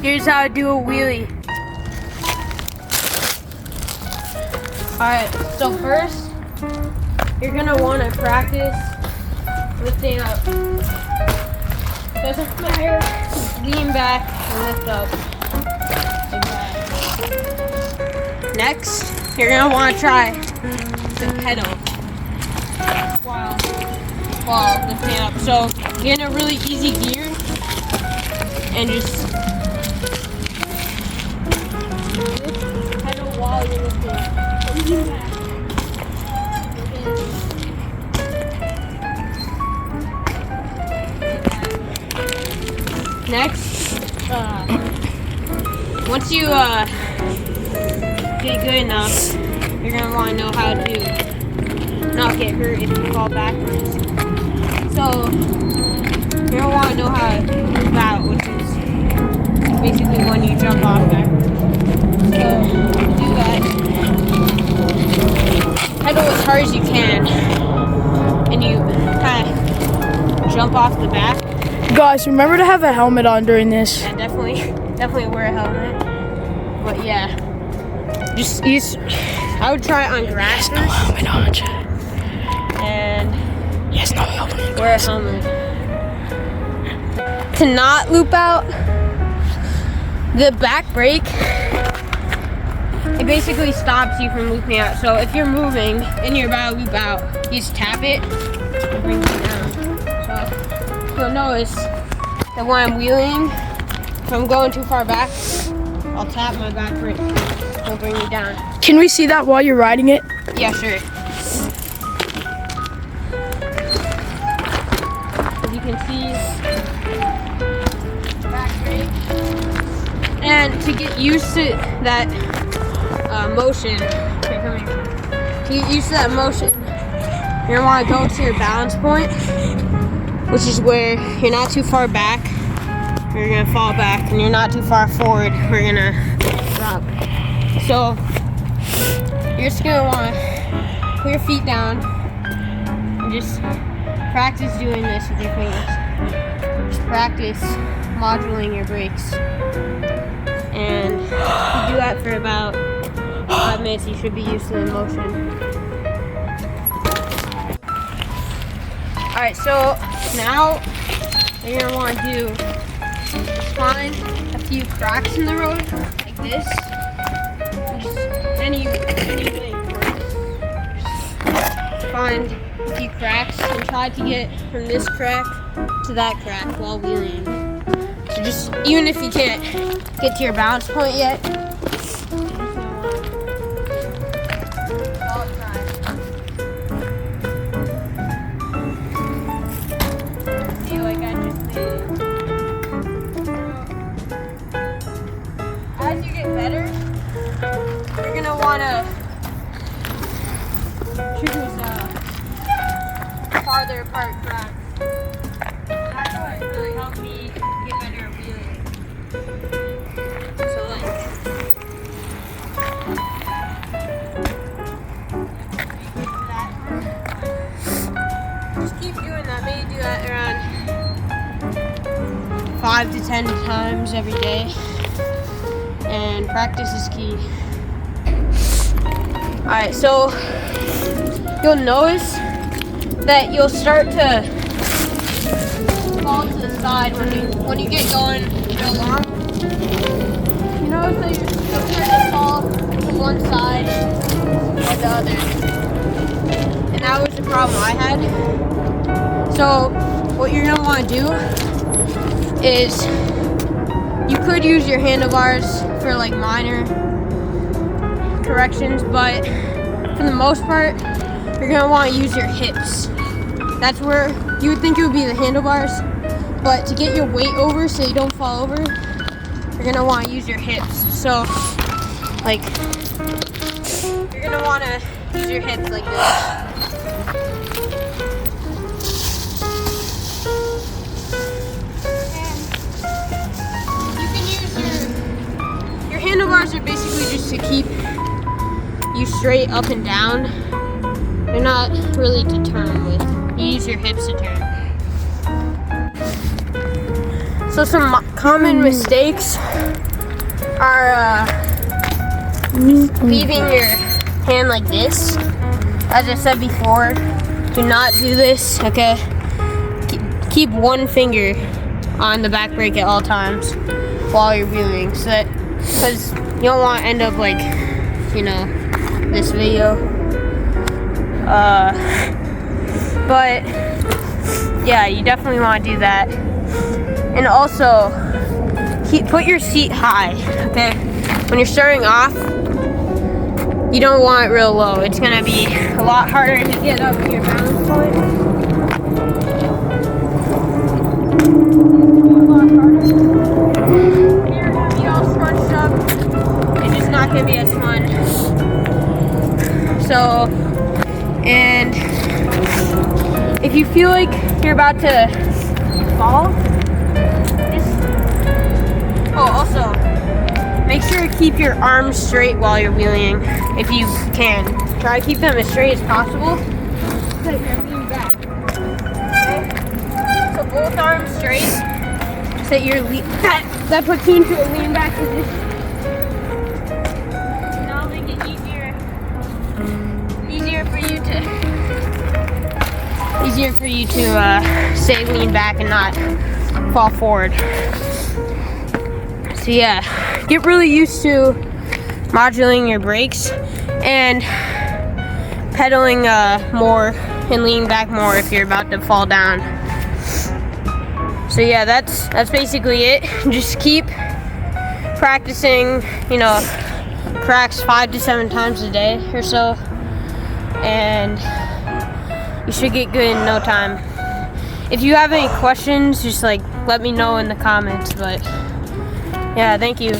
Here's how to do a wheelie. Alright, so first, you're gonna want to practice lifting up. Doesn't matter, lean back and lift up. Like that. Next, you're gonna want to try the pedal while lifting up. So get in a really easy gear and just pedal while you're lifting up. Next, once you get good enough, you're gonna want to know how to not get hurt if you fall backwards. So you're gonna want to know how to move out, which is basically when you jump off backwards. So do that. Pedal as hard as you can, and you kind of jump off the back. Guys, remember to have a helmet on during this. Yeah, definitely wear a helmet. But yeah, just use. I would try it on grass first. No helmet on, Chad. And Yes, no helmet. wear a helmet. To not loop out, the back brake, it basically stops you from looping out. So if you're moving and you're about to loop out, you just tap it and bring you down. So you'll notice that when I'm wheeling, if I'm going too far back, I'll tap my back brake. It'll bring me down. Can we see that while you're riding it? Yeah, sure. As you can see, back brake. And to get used to that motion, here, come here. To get used to that motion, you're gonna want to go to your balance point, which is where you're not too far back, you're gonna fall back, and you're not too far forward, we're gonna drop. So you're just gonna want to put your feet down and just practice doing this with your fingers. Just practice modulating your brakes. And if you do that for about 5 minutes, you should be used to the motion. Alright, so now what you're going to want to do is find a few cracks in the road, like this. Just anything works. Find a few cracks and try to get from this crack to that crack while wheeling. So just, even if you can't get to your balance point yet, as you get better, you're gonna wanna choose farther apart cracks. That's what really helped me get better at wheeling. So like, just keep doing that. Maybe do that around 5 to 10 times every day. And practice is key. Alright, so you'll notice that you'll start to fall to the side when you get going real long. You notice that you'll start to fall to one side or the other. And that was the problem I had. So what you're gonna want to do is you could use your handlebars for like minor corrections, but for the most part, you're gonna want to use your hips. That's where you would think it would be the handlebars, but to get your weight over so you don't fall over, you're gonna want to use your hips. So, like, you're gonna want to use your hips like this. Handlebars are basically just to keep you straight up and down. They're not really to turn with. You use your hips to turn. So So some common mistakes are leaving your hand like this. As I said before, do not do this, okay? Keep one finger on the back brake at all times while you're wheeling, so that, because you don't want to end up like, you know, this video. But yeah, you definitely want to do that. And also, put your seat high, okay? When you're starting off, you don't want it real low. It's gonna be a lot harder to get up to your balance point. A lot harder. You're gonna be all scrunched up. It's just not gonna be as fun. So, and if you feel like you're about to fall, also, make sure to keep your arms straight while you're wheeling, if you can. Try to keep them as straight as possible, so you're leaning back. Okay? So both arms straight, so that puts you into a lean back position. And that'll make it easier for you to stay lean back and not fall forward. So yeah, get really used to modulating your brakes and pedaling more and leaning back more if you're about to fall down. So yeah, that's basically it. Just keep practicing, you know, cracks 5 to 7 times a day or so, and you should get good in no time. If you have any questions, just like let me know in the comments. But yeah, thank you.